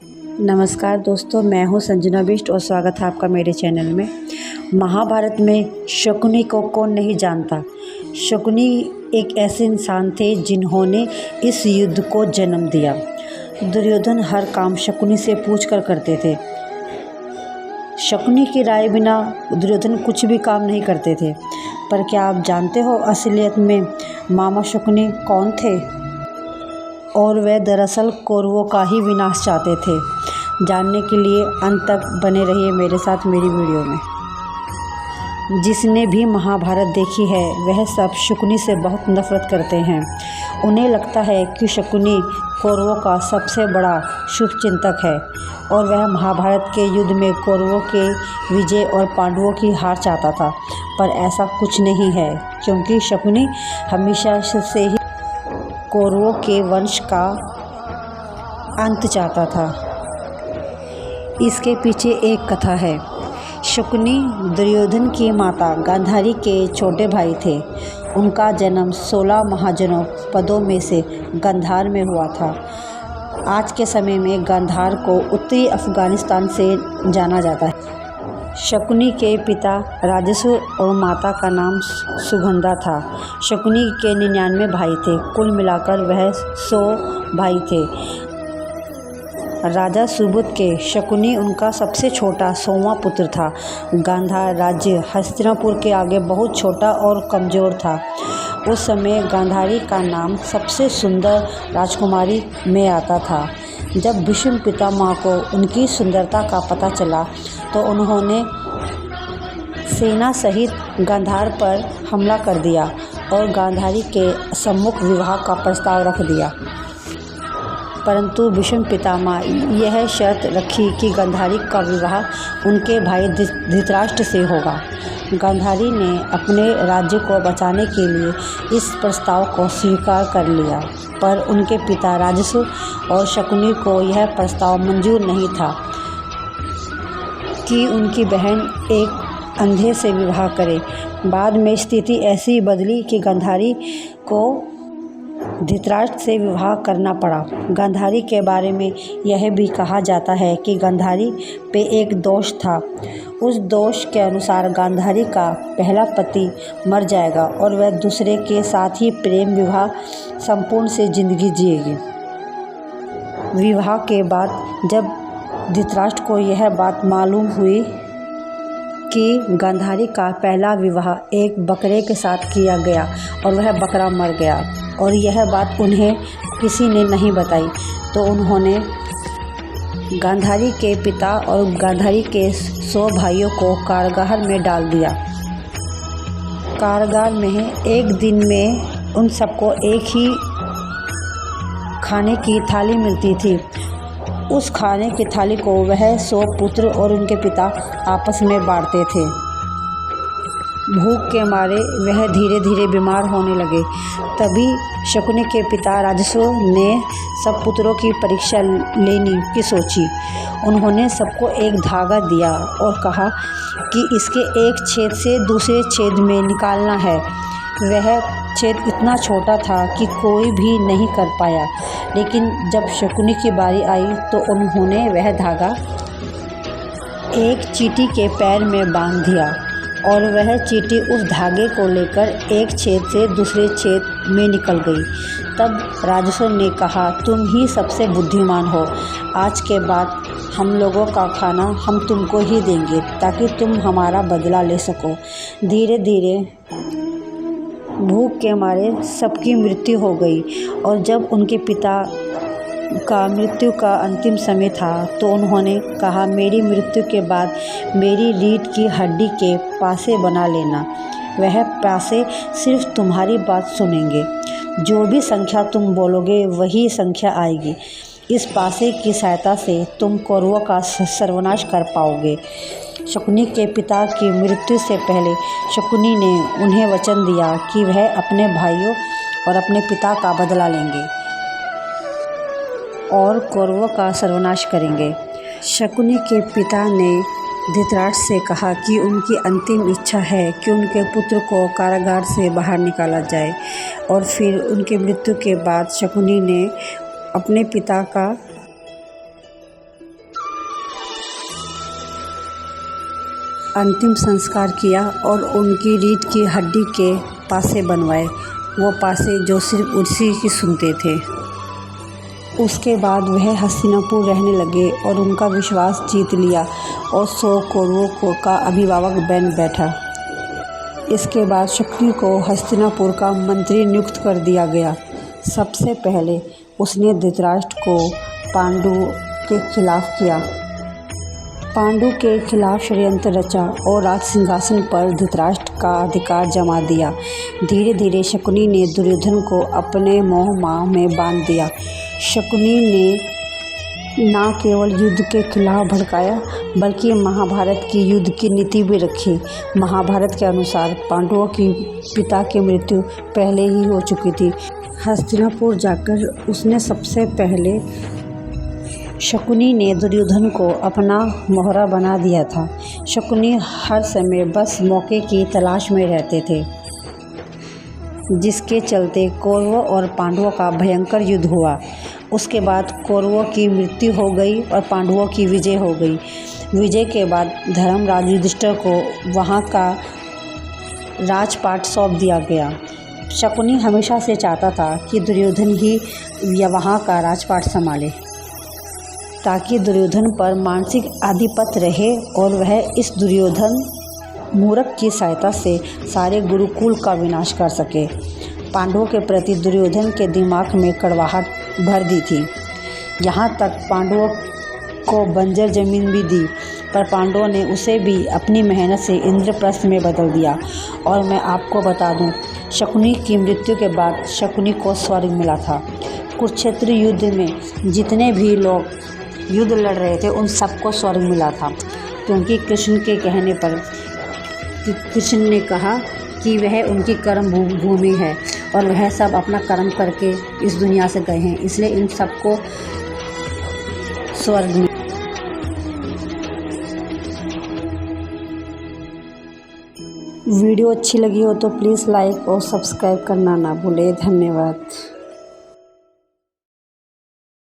नमस्कार दोस्तों, मैं हूं संजना बिष्ट और स्वागत है आपका मेरे चैनल में। महाभारत में शकुनी को कौन नहीं जानता। शकुनी एक ऐसे इंसान थे जिन्होंने इस युद्ध को जन्म दिया। दुर्योधन हर काम शकुनी से पूछकर करते थे। शकुनी की राय बिना दुर्योधन कुछ भी काम नहीं करते थे। पर क्या आप जानते हो असलियत में मामा शकुनी कौन थे? और वे दरअसल कौरवों का ही विनाश चाहते थे। जानने के लिए अंत तक बने रहिए मेरे साथ मेरी वीडियो में। जिसने भी महाभारत देखी है वह सब शकुनी से बहुत नफरत करते हैं। उन्हें लगता है कि शकुनी कौरवों का सबसे बड़ा शुभचिंतक है और वह महाभारत के युद्ध में कौरवों के विजय और पांडवों की हार चाहता था। पर ऐसा कुछ नहीं है, क्योंकि शकुनी हमेशा से ही कौरवों के वंश का अंत चाहता था। इसके पीछे एक कथा है। शकुनी दुर्योधन की माता गांधारी के छोटे भाई थे। उनका जन्म 16 महाजनपदों में से गांधार में हुआ था। आज के समय में गांधार को उत्तरी अफगानिस्तान से जाना जाता है। शकुनी के पिता राजसूय और माता का नाम सुगंधा था। शकुनी के 99 भाई थे। कुल मिलाकर वह 100 भाई थे। राजा सुबुद के शकुनी उनका सबसे छोटा 100वां पुत्र था। गांधार राज्य हस्तिनापुर के आगे बहुत छोटा और कमज़ोर था। उस समय गांधारी का नाम सबसे सुंदर राजकुमारी में आता था। जब भीष्म पितामह को उनकी सुंदरता का पता चला तो उन्होंने सेना सहित गांधार पर हमला कर दिया और गांधारी के सम्मुख विवाह का प्रस्ताव रख दिया। परंतु भीष्म पितामह यह शर्त रखी कि गांधारी का विवाह उनके भाई धृतराष्ट्र से होगा। गांधारी ने अपने राज्य को बचाने के लिए इस प्रस्ताव को स्वीकार कर लिया, पर उनके पिता राजसूय और शकुनी को यह प्रस्ताव मंजूर नहीं था कि उनकी बहन एक अंधे से विवाह करे। बाद में स्थिति ऐसी बदली कि गांधारी को धृतराष्ट्र से विवाह करना पड़ा। गांधारी के बारे में यह भी कहा जाता है कि गांधारी पे एक दोष था। उस दोष के अनुसार गांधारी का पहला पति मर जाएगा और वह दूसरे के साथ ही प्रेम विवाह संपूर्ण से जिंदगी जिएगी। विवाह के बाद जब धृतराष्ट्र को यह बात मालूम हुई कि गांधारी का पहला विवाह एक बकरे के साथ किया गया और वह बकरा मर गया और यह बात उन्हें किसी ने नहीं बताई, तो उन्होंने गांधारी के पिता और गांधारी के 100 भाइयों को कारागार में डाल दिया। कारागार में एक दिन में उन सबको एक ही खाने की थाली मिलती थी। उस खाने की थाली को वह 100 पुत्र और उनके पिता आपस में बांटते थे। भूख के मारे वह धीरे धीरे बीमार होने लगे। तभी शकुनी के पिता राजसूय ने सब पुत्रों की परीक्षा लेने की सोची। उन्होंने सबको एक धागा दिया और कहा कि इसके एक छेद से दूसरे छेद में निकालना है। वह छेद इतना छोटा था कि कोई भी नहीं कर पाया, लेकिन जब शकुनी की बारी आई तो उन्होंने वह धागा एक चींटी के पैर में बांध दिया और वह चींटी उस धागे को लेकर एक छेद से दूसरे छेद में निकल गई। तब राजसूय ने कहा, तुम ही सबसे बुद्धिमान हो। आज के बाद हम लोगों का खाना हम तुमको ही देंगे ताकि तुम हमारा बदला ले सको। धीरे धीरे भूख के मारे सबकी मृत्यु हो गई और जब उनके पिता का मृत्यु का अंतिम समय था तो उन्होंने कहा, मेरी मृत्यु के बाद मेरी रीढ़ की हड्डी के पासे बना लेना। वह पासे सिर्फ तुम्हारी बात सुनेंगे। जो भी संख्या तुम बोलोगे वही संख्या आएगी। इस पासे की सहायता से तुम कौरवों का सर्वनाश कर पाओगे। शकुनी के पिता की मृत्यु से पहले शकुनी ने उन्हें वचन दिया कि वह अपने भाइयों और अपने पिता का बदला लेंगे और कौरवों का सर्वनाश करेंगे। शकुनी के पिता ने धृतराष्ट्र से कहा कि उनकी अंतिम इच्छा है कि उनके पुत्र को कारागार से बाहर निकाला जाए और फिर उनकी मृत्यु के बाद शकुनी ने अपने पिता का अंतिम संस्कार किया और उनकी रीढ़ की हड्डी के पासे बनवाए, वो पासे जो सिर्फ उसी की सुनते थे। उसके बाद वह हस्तिनापुर रहने लगे और उनका विश्वास जीत लिया और 100 कौरवों का अभिभावक बन बैठा। इसके बाद शकुनी को हस्तिनापुर का मंत्री नियुक्त कर दिया गया। सबसे पहले उसने धृतराष्ट्र को पांडु के खिलाफ किया। पांडु के खिलाफ षड्यंत्र रचा और राज सिंहासन पर धृतराष्ट्र का अधिकार जमा दिया। धीरे धीरे शकुनी ने दुर्योधन को अपने मोह माह में बांध दिया। शकुनी ने न केवल युद्ध के खिलाफ भड़काया बल्कि महाभारत की युद्ध की नीति भी रखी। महाभारत के अनुसार पांडवों की पिता की मृत्यु पहले ही हो चुकी थी। हस्तिनापुर जाकर उसने सबसे पहले शकुनी ने दुर्योधन को अपना मोहरा बना दिया था। शकुनी हर समय बस मौके की तलाश में रहते थे, जिसके चलते कौरवों और पांडवों का भयंकर युद्ध हुआ। उसके बाद कौरवों की मृत्यु हो गई और पांडवों की विजय हो गई। विजय के बाद धर्मराज युधिष्ठिर को वहाँ का राजपाट सौंप दिया गया। शकुनी हमेशा से चाहता था कि दुर्योधन ही वहाँ का राजपाट संभाले, ताकि दुर्योधन पर मानसिक आधिपत्य रहे और वह इस दुर्योधन मूर्ख की सहायता से सारे गुरुकुल का विनाश कर सके। पांडवों के प्रति दुर्योधन के दिमाग में कड़वाहट भर दी थी। यहाँ तक पांडवों को बंजर जमीन भी दी, पर पांडवों ने उसे भी अपनी मेहनत से इंद्रप्रस्थ में बदल दिया। और मैं आपको बता दूं, शकुनी की मृत्यु के बाद शकुनी को स्वर्ग मिला था। कुरुक्षेत्र युद्ध में जितने भी लोग युद्ध लड़ रहे थे उन सबको स्वर्ग मिला था, क्योंकि कृष्ण के कहने पर कृष्ण ने कहा कि वह उनकी कर्म भूमि है और वह सब अपना कर्म करके इस दुनिया से गए हैं, इसलिए इन सबको स्वर्ग में। वीडियो अच्छी लगी हो तो प्लीज़ लाइक और सब्सक्राइब करना ना भूलें। धन्यवाद।